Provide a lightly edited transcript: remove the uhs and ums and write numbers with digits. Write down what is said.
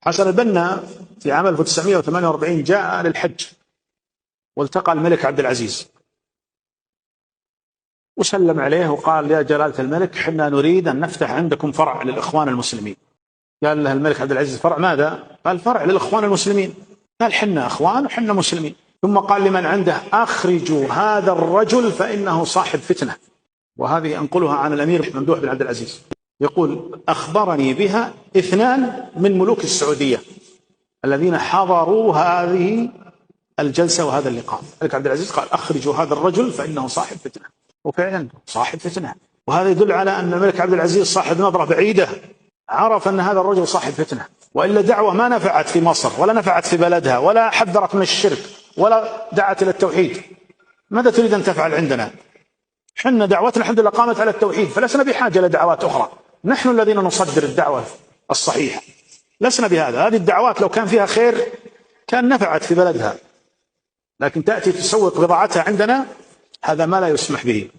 حسن البنا في عام 1948 جاء للحج والتقى الملك عبد العزيز وسلم عليه وقال: يا جلالة الملك، حنا نريد أن نفتح عندكم فرع للإخوان المسلمين. قال له الملك عبد العزيز: فرع ماذا؟ قال: فرع للإخوان المسلمين. قال: حنا إخوان وحنا مسلمين. ثم قال لمن عنده: أخرجوا هذا الرجل فإنه صاحب فتنة. وهذه أنقلها عن الأمير ممدوح بن عبد العزيز، يقول: أخبرني بها 2 من ملوك السعودية الذين حضروا هذه الجلسة وهذا اللقاء. الملك عبد العزيز قال: أخرجوا هذا الرجل فإنه صاحب فتنة. وفعلا صاحب فتنة، وهذا يدل على أن الملك عبد العزيز صاحب نظرة بعيدة، عرف أن هذا الرجل صاحب فتنة، وإلا دعوة ما نفعت في مصر ولا نفعت في بلدها ولا حذرت من الشرك ولا دعت إلى التوحيد. ماذا تريد أن تفعل عندنا؟ حنا دعوتنا الحمد لله قامت على التوحيد، فلسنا بحاجة لدعوات أخرى. نحن الذين نصدر الدعوة الصحيحة، لسنا بهذا. هذه الدعوات لو كان فيها خير كان نفعت في بلدها، لكن تأتي تسوق بضاعتها عندنا، هذا ما لا يسمح به.